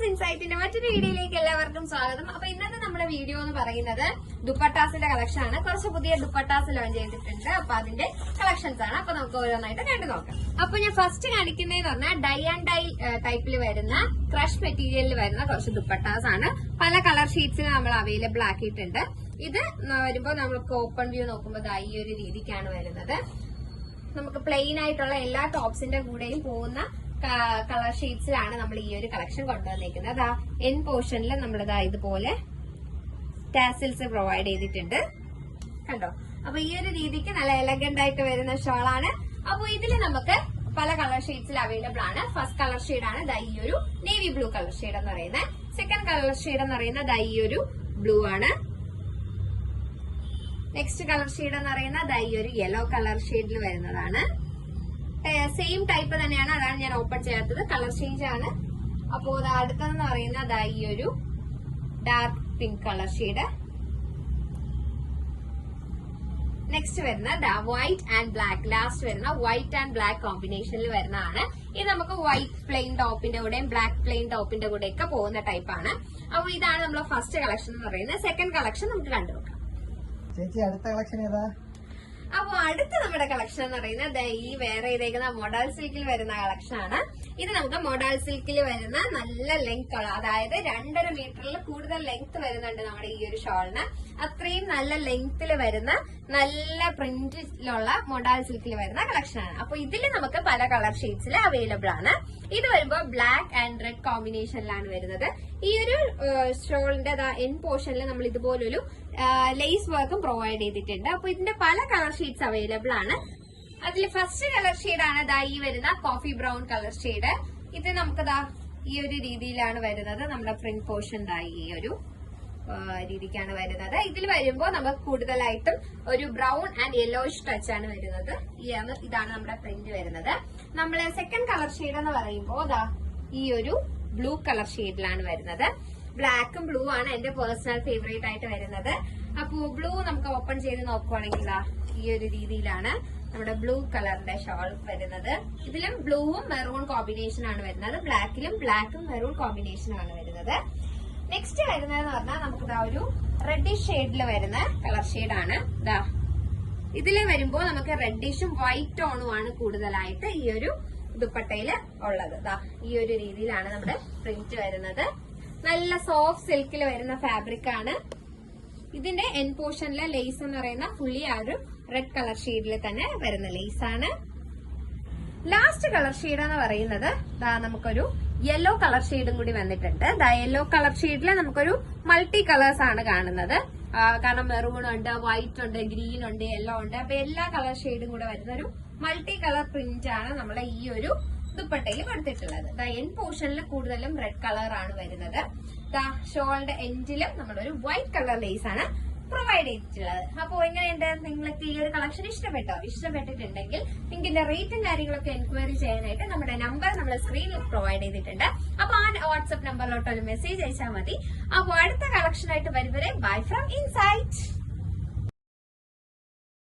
ഷാസ് ഇൻസൈറ്റിന്റെ മറ്റൊരു വീഡിയോയിലേക്ക് എല്ലാവർക്കും സ്വാഗതം. അപ്പൊ ഇന്നത്തെ നമ്മുടെ വീഡിയോ എന്ന് പറയുന്നത് ദുപ്പട്ടാസിന്റെ കളക്ഷൻ ആണ്. കുറച്ച് പുതിയ ദുപ്പട്ടാസ് ലോഞ്ച് ചെയ്തിട്ടുണ്ട്. അപ്പൊ അതിന്റെ കളക്ഷൻസ് ആണ്. അപ്പൊ നമുക്ക് ഓരോന്നായിട്ട് കണ്ടു നോക്കാം. അപ്പൊ ഞാൻ ഫസ്റ്റ് കാണിക്കുന്നതെന്ന് പറഞ്ഞാൽ ഡൈ ആൻഡ് ഡൈ ടൈപ്പിൽ വരുന്ന ക്രഷ് മെറ്റീരിയലിൽ വരുന്ന കുറച്ച് ദുപ്പട്ടാസ് ആണ്. പല കളർ ഷീറ്റ്സിൽ നമ്മൾ അവൈലബിൾ ആക്കിയിട്ടുണ്ട്. ഇത് വരുമ്പോ നമ്മൾക്ക് ഓപ്പൺ വ്യൂ നോക്കുമ്പോൾ ഈ ഒരു രീതിക്കാണ് വരുന്നത്. നമുക്ക് പ്ലെയിൻ ആയിട്ടുള്ള എല്ലാ ടോപ്സിന്റെ കൂടെയും പോകുന്ന കളർ ഷീറ്റ്സിലാണ് നമ്മൾ ഈ ഒരു കളക്ഷൻ കൊണ്ടുവന്നിരിക്കുന്നത്. എൻ പോർഷനിൽ നമ്മൾ ഇതുപോലെ ടാസിൽസ് പ്രൊവൈഡ് ചെയ്തിട്ടുണ്ട്. കണ്ടോ? അപ്പൊ ഈ ഒരു രീതിക്ക് നല്ല എലഗന്റ് ആയിട്ട് വരുന്ന ഷോളാണ്. അപ്പൊ ഇതിൽ നമുക്ക് പല കളർ ഷെയ്ഡ്സിൽ അവൈലബിൾ ആണ്. ഫസ്റ്റ് കളർ ഷെയ്ഡ് ആണ് ഈ ഒരു നേവി ബ്ലൂ കളർ ഷെയ്ഡ് എന്ന് പറയുന്നത്. സെക്കൻഡ് കളർ ഷെയ്ഡ് എന്ന് പറയുന്നത് ഈ ഒരു ബ്ലൂ ആണ്. നെക്സ്റ്റ് കളർ ഷെയ്ഡ് എന്ന് പറയുന്നത് ഈ ഒരു യെല്ലോ കളർ ഷെയ്ഡിൽ വരുന്നതാണ്. സെയിം ടൈപ്പ് തന്നെയാണ്, അതാണ് ഞാൻ ഓപ്പൺ ചെയ്യാത്തത്. കളർ ചേഞ്ച് ആണ്. അപ്പോ അടുത്തതെന്ന് പറയുന്നത് ഈ ഒരു dark pink colour shade. Next വരുന്ന വൈറ്റ് ആൻഡ് ബ്ലാക്ക്. ലാസ്റ്റ് വരുന്ന വൈറ്റ് ആൻഡ് ബ്ലാക്ക് കോമ്പിനേഷനിൽ വരുന്നതാണ്. ഇത് നമുക്ക് വൈറ്റ് പ്ലെയിൻ ടോപ്പിന്റെ കൂടെയും ബ്ലാക്ക് പ്ലെയിൻ ടോപ്പിന്റെ കൂടെ ഒക്കെ പോകുന്ന ടൈപ്പാണ്. അപ്പൊ ഇതാണ് നമ്മളെ ഫസ്റ്റ് കളക്ഷൻ എന്ന് പറയുന്നത്. സെക്കൻഡ് കളക്ഷൻ നമുക്ക് കണ്ടുനോക്കാം. ചേച്ചി അടുത്ത കളക്ഷൻ ഏതാ? അപ്പൊ അടുത്ത നമ്മുടെ കളക്ഷൻ എന്ന് പറയുന്നത് ഈ വേറെ ഇതേക്കുന്ന മോഡൽ സിൽക്കിൽ വരുന്ന കളക്ഷൻ ആണ്. ഇത് നമുക്ക് മോഡൽ സിൽക്കിൽ വരുന്ന നല്ല ലെങ്ത് ഉള്ള, അതായത് 2.5 മീറ്ററിൽ കൂടുതൽ ലെങ്ത് വരുന്നുണ്ട് നമ്മുടെ ഈ ഒരു ഷോളിന്. അത്രയും നല്ല ലെങ്ത്തിൽ വരുന്ന നല്ല പ്രിന്റിലുള്ള മോഡൽ സിൽക്കിൽ വരുന്ന കളക്ഷൻ ആണ്. അപ്പൊ ഇതിൽ നമുക്ക് പല കളർ ഷെയ്ഡ്സിൽ അവൈലബിൾ ആണ്. ഇത് വരുമ്പോൾ ബ്ലാക്ക് ആൻഡ് റെഡ് കോമ്പിനേഷനിലാണ് വരുന്നത്. ഈ ഒരു ഷോളിന്റെ എൻ പോർഷനിൽ നമ്മൾ ഇതുപോലൊരു ലേസ് വർക്കും പ്രൊവൈഡ് ചെയ്തിട്ടുണ്ട്. അപ്പൊ ഇതിന്റെ പല കളർ ഷെയ്ഡ്സ് അവൈലബിൾ ആണ്. അതിൽ ഫസ്റ്റ് കളർ ഷെയ്ഡ് ആണ് ഈ വരുന്ന കോഫി ബ്രൗൺ കളർ ഷെയ്ഡ്. ഇത് നമുക്ക് ഈ ഒരു രീതിയിലാണ് വരുന്നത്. നമ്മുടെ ഫ്രണ്ട് പോർഷൻ ഈ ഒരു രീതിക്കാണ് വരുന്നത്. ഇതിൽ വരുമ്പോൾ നമുക്ക് കൂടുതലായിട്ടും ഒരു ബ്രൗൺ ആൻഡ് യെല്ലോയിഷ് ടച്ച് ആണ് വരുന്നത്. ഇതാണ് നമ്മുടെ പ്രിന്റ് വരുന്നത്. നമ്മളെ സെക്കൻഡ് കളർ ഷെയ്ഡ് എന്ന് പറയുമ്പോൾ ഈ ഒരു ബ്ലൂ കളർ ഷെയ്ഡിലാണ് വരുന്നത്. ബ്ലാക്കും ബ്ലൂ ആണ് എന്റെ പേഴ്സണൽ ഫേവറേറ്റ് ആയിട്ട് വരുന്നത്. അപ്പോ ബ്ലൂ നമുക്ക് ഓപ്പൺ ചെയ്ത് നോക്കുവാണെങ്കിൽ ഈ ഒരു രീതിയിലാണ് നമ്മുടെ ബ്ലൂ കളറിന്റെ ഷോൾ വരുന്നത്. ഇതിലും ബ്ലൂവും മെറൂൺ കോമ്പിനേഷൻ ആണ് വരുന്നത്. ബ്ലാക്കിലും ബ്ലാക്കും മെറൂൺ കോമ്പിനേഷൻ ആണ് വരുന്നത്. നെക്സ്റ്റ് വരുന്നതെന്ന് പറഞ്ഞാൽ നമുക്ക് ഒരു റെഡിഷ് ഷെയ്ഡിൽ വരുന്ന കളർ ഷെയ്ഡാണ്. ഇതിൽ വരുമ്പോൾ നമുക്ക് റെഡിഷും വൈറ്റ് ടോണും ആണ് കൂടുതലായിട്ട് ഈ ഒരു ദുപ്പട്ടയില് ഉള്ളത്. ഈ ഒരു രീതിയിലാണ് നമ്മുടെ പ്രിന്റ് വരുന്നത്. നല്ല സോഫ്റ്റ് സിൽക്കിൽ വരുന്ന ഫാബ്രിക് ആണ്. ഇതിന്റെ എൻ പോർഷനിലെ ലേസ് എന്ന് പറയുന്ന ഫുള്ളി ആ ഒരു റെഡ് കളർ ഷെയ്ഡിൽ തന്നെ വരുന്ന ലേസ് ആണ്. ലാസ്റ്റ് കളർ ഷെയ്ഡ് എന്ന് പറയുന്നത് നമുക്കൊരു യെല്ലോ കളർ ഷെയ്ഡും കൂടി വന്നിട്ടുണ്ട്. യെല്ലോ കളർ ഷെയ്ഡിൽ നമുക്കൊരു മൾട്ടി കളേഴ്സ് ആണ് കാണുന്നത്. കാരണം മെറൂൺ ഉണ്ട്, വൈറ്റ് ഉണ്ട്, ഗ്രീൻ ഉണ്ട്, യെല്ലോ ഉണ്ട്. അപ്പൊ എല്ലാ കളർ ഷെയ്ഡും കൂടെ വരുന്ന ഒരു മൾട്ടി കളർ പ്രിന്റ് ആണ് നമ്മളെ ഈ ഒരു ദുപ്പട്ടയിൽ കൊടുത്തിട്ടുള്ളത്. എൻ പോർഷനിൽ കൂടുതലും റെഡ് കളർ ആണ് വരുന്നത്. ഷോളിന്റെ എൻഡിലും നമ്മളൊരു വൈറ്റ് കളർ ലേസ് ആണ് പ്രൊവൈഡ് ചെയ്തിട്ടുള്ളത്. അപ്പോ എങ്ങനെയുണ്ട്? നിങ്ങൾക്ക് ഈ ഒരു കളക്ഷൻ ഇഷ്ടപ്പെട്ടോ? ഇഷ്ടപ്പെട്ടിട്ടുണ്ടെങ്കിൽ നിങ്ങൾക്ക് റേറ്റും കാര്യങ്ങളൊക്കെ എൻക്വയറി ചെയ്യാനായിട്ട് നമ്മുടെ നമ്പർ നമ്മൾ സ്ക്രീനിൽ പ്രൊവൈഡ് ചെയ്തിട്ടുണ്ട്. അപ്പൊ ആ വാട്സ്ആപ്പ് നമ്പറിലോട്ട് ഒരു മെസ്സേജ് അയച്ചാൽ മതി. അപ്പൊ അടുത്ത കളക്ഷനായിട്ട് വരുവരെ ബൈ ഫ്രം ഇൻസൈറ്റ്.